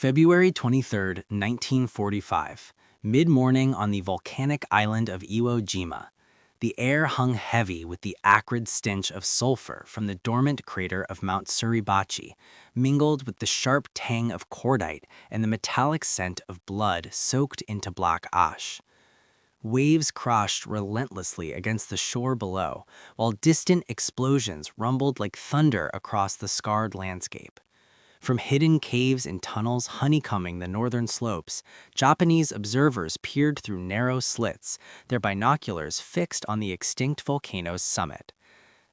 February 23, 1945, mid-morning on the volcanic island of Iwo Jima. The air hung heavy with the acrid stench of sulfur from the dormant crater of Mount Suribachi, mingled with the sharp tang of cordite and the metallic scent of blood soaked into black ash. Waves crashed relentlessly against the shore below, while distant explosions rumbled like thunder across the scarred landscape. From hidden caves and tunnels honeycombing the northern slopes, Japanese observers peered through narrow slits, their binoculars fixed on the extinct volcano's summit.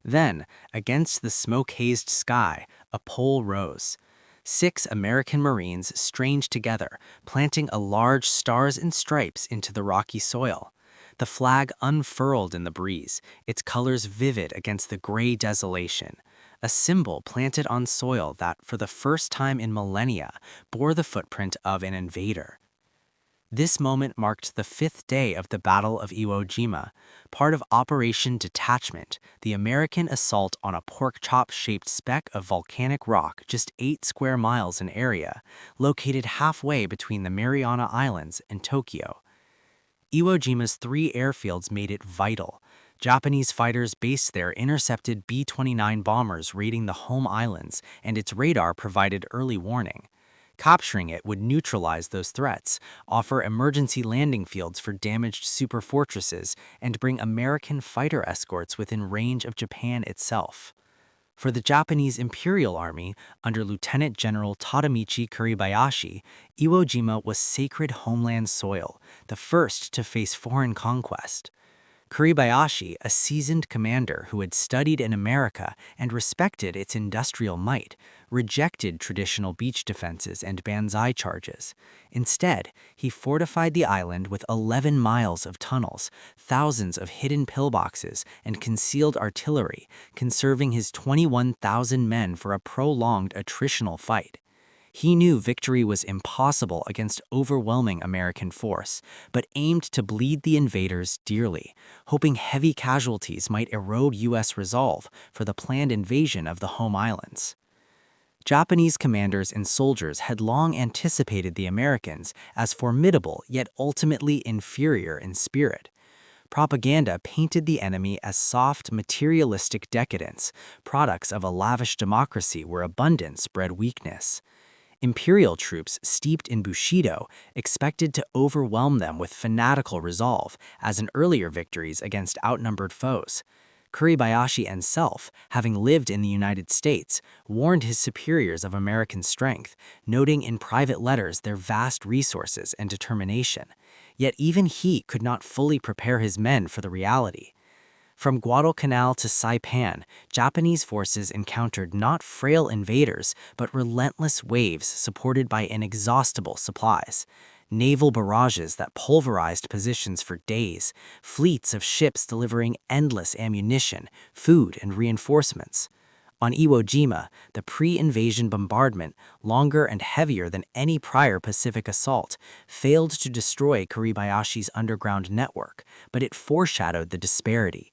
Then, against the smoke-hazed sky, a pole rose. 6 American Marines strained together, planting a large stars and stripes into the rocky soil. The flag unfurled in the breeze, its colors vivid against the gray desolation. A symbol planted on soil that, for the first time in millennia, bore the footprint of an invader. This moment marked the 5th day of the Battle of Iwo Jima, part of Operation Detachment, the American assault on a pork-chop-shaped speck of volcanic rock just 8 square miles in area, located halfway between the Mariana Islands and Tokyo. Iwo Jima's 3 airfields made it vital. Japanese fighters based there intercepted B-29 bombers raiding the home islands, and its radar provided early warning. Capturing it would neutralize those threats, offer emergency landing fields for damaged superfortresses, and bring American fighter escorts within range of Japan itself. For the Japanese Imperial Army, under Lieutenant General Tadamichi Kuribayashi, Iwo Jima was sacred homeland soil, the first to face foreign conquest. Kuribayashi, a seasoned commander who had studied in America and respected its industrial might, rejected traditional beach defenses and banzai charges. Instead, he fortified the island with 11 miles of tunnels, thousands of hidden pillboxes, and concealed artillery, conserving his 21,000 men for a prolonged attritional fight. He knew victory was impossible against overwhelming American force, but aimed to bleed the invaders dearly, hoping heavy casualties might erode U.S. resolve for the planned invasion of the home islands. Japanese commanders and soldiers had long anticipated the Americans as formidable yet ultimately inferior in spirit. Propaganda painted the enemy as soft, materialistic decadents, products of a lavish democracy where abundance bred weakness. Imperial troops steeped in Bushido expected to overwhelm them with fanatical resolve, as in earlier victories against outnumbered foes. Kuribayashi himself, having lived in the United States, warned his superiors of American strength, noting in private letters their vast resources and determination. Yet even he could not fully prepare his men for the reality. From Guadalcanal to Saipan, Japanese forces encountered not frail invaders, but relentless waves supported by inexhaustible supplies. Naval barrages that pulverized positions for days, fleets of ships delivering endless ammunition, food, and reinforcements. On Iwo Jima, the pre-invasion bombardment, longer and heavier than any prior Pacific assault, failed to destroy Kuribayashi's underground network, but it foreshadowed the disparity.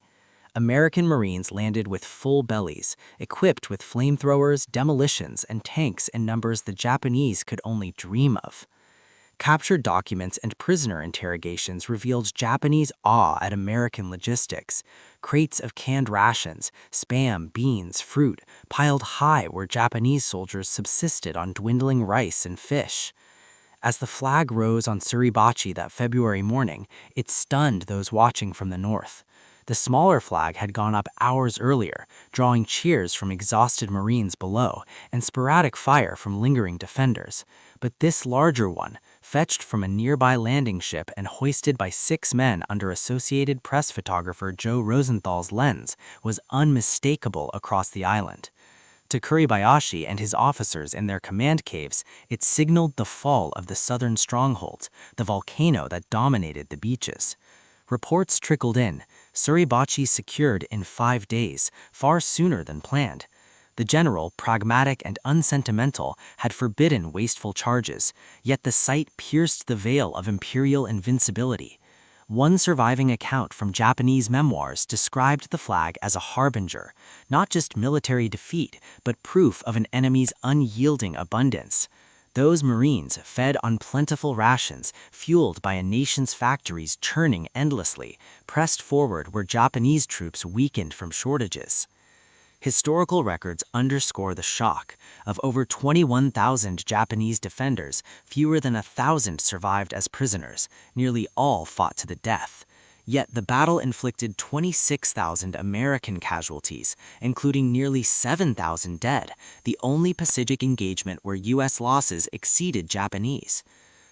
American Marines landed with full bellies, equipped with flamethrowers, demolitions, and tanks in numbers the Japanese could only dream of. Captured documents and prisoner interrogations revealed Japanese awe at American logistics. Crates of canned rations, spam, beans, fruit, piled high where Japanese soldiers subsisted on dwindling rice and fish. As the flag rose on Suribachi that February morning, it stunned those watching from the north. The smaller flag had gone up hours earlier, drawing cheers from exhausted Marines below and sporadic fire from lingering defenders. But this larger one, fetched from a nearby landing ship and hoisted by 6 men under Associated Press photographer Joe Rosenthal's lens, was unmistakable across the island. To Kuribayashi and his officers in their command caves, it signaled the fall of the southern strongholds, the volcano that dominated the beaches. Reports trickled in. Suribachi secured in 5 days, far sooner than planned. The general, pragmatic and unsentimental, had forbidden wasteful charges, yet the site pierced the veil of imperial invincibility. One surviving account from Japanese memoirs described the flag as a harbinger, not just military defeat, but proof of an enemy's unyielding abundance. Those Marines, fed on plentiful rations, fueled by a nation's factories churning endlessly, pressed forward where Japanese troops weakened from shortages. Historical records underscore the shock. Of over 21,000 Japanese defenders, fewer than 1,000 survived as prisoners, nearly all fought to the death. Yet the battle inflicted 26,000 American casualties, including nearly 7,000 dead, the only Pacific engagement where U.S. losses exceeded Japanese.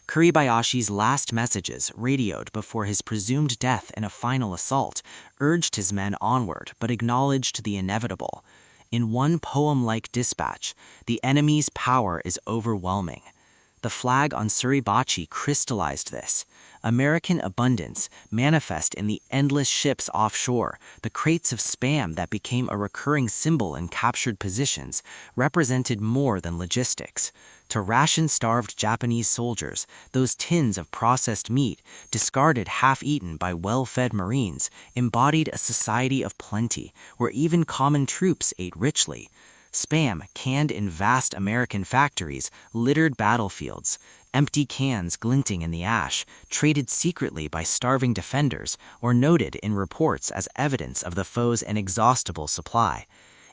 Kuribayashi's last messages, radioed before his presumed death in a final assault, urged his men onward but acknowledged the inevitable. In one poem-like dispatch, "The enemy's power is overwhelming." The flag on Suribachi crystallized this. American abundance manifest in the endless ships offshore, the crates of spam that became a recurring symbol in captured positions, represented more than logistics. To ration-starved Japanese soldiers, those tins of processed meat, discarded half-eaten by well-fed Marines, embodied a society of plenty, where even common troops ate richly. Spam, canned in vast American factories, littered battlefields. Empty cans glinting in the ash, traded secretly by starving defenders, or noted in reports as evidence of the foe's inexhaustible supply.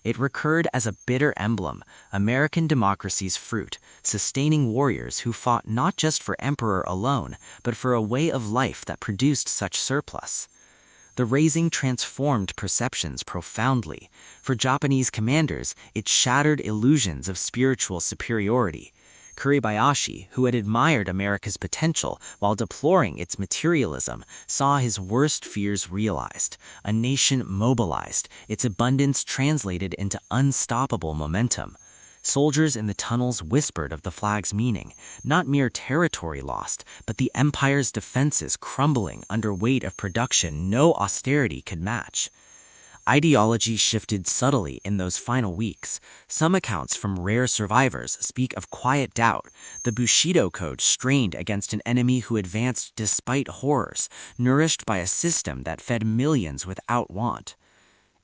It recurred as a bitter emblem, American democracy's fruit, sustaining warriors who fought not just for emperor alone, but for a way of life that produced such surplus. The raising transformed perceptions profoundly. For Japanese commanders, it shattered illusions of spiritual superiority. Kuribayashi, who had admired America's potential while deploring its materialism, saw his worst fears realized, a nation mobilized, its abundance translated into unstoppable momentum. Soldiers in the tunnels whispered of the flag's meaning, not mere territory lost, but the empire's defenses crumbling under weight of production no austerity could match. Ideology shifted subtly in those final weeks. Some accounts from rare survivors speak of quiet doubt, the Bushido Code strained against an enemy who advanced despite horrors, nourished by a system that fed millions without want.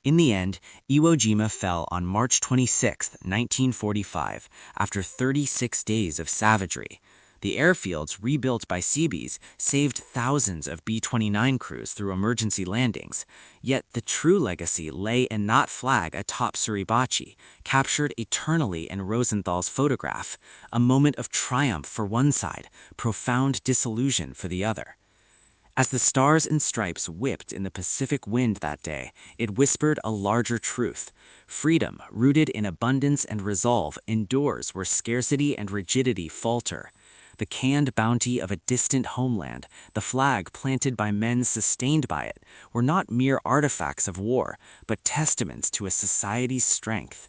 In the end, Iwo Jima fell on March 26, 1945, after 36 days of savagery. The airfields rebuilt by Seabees saved thousands of B-29 crews through emergency landings. Yet the true legacy lay in that flag atop Suribachi, captured eternally in Rosenthal's photograph, a moment of triumph for one side, profound disillusion for the other. As the stars and stripes whipped in the Pacific wind that day, it whispered a larger truth. Freedom, rooted in abundance and resolve, endures where scarcity and rigidity falter. The canned bounty of a distant homeland, the flag planted by men sustained by it, were not mere artifacts of war, but testaments to a society's strength.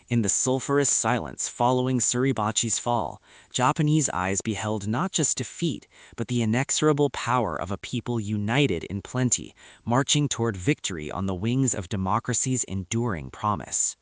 In the sulphurous silence following Suribachi's fall, Japanese eyes beheld not just defeat, but the inexorable power of a people united in plenty, marching toward victory on the wings of democracy's enduring promise.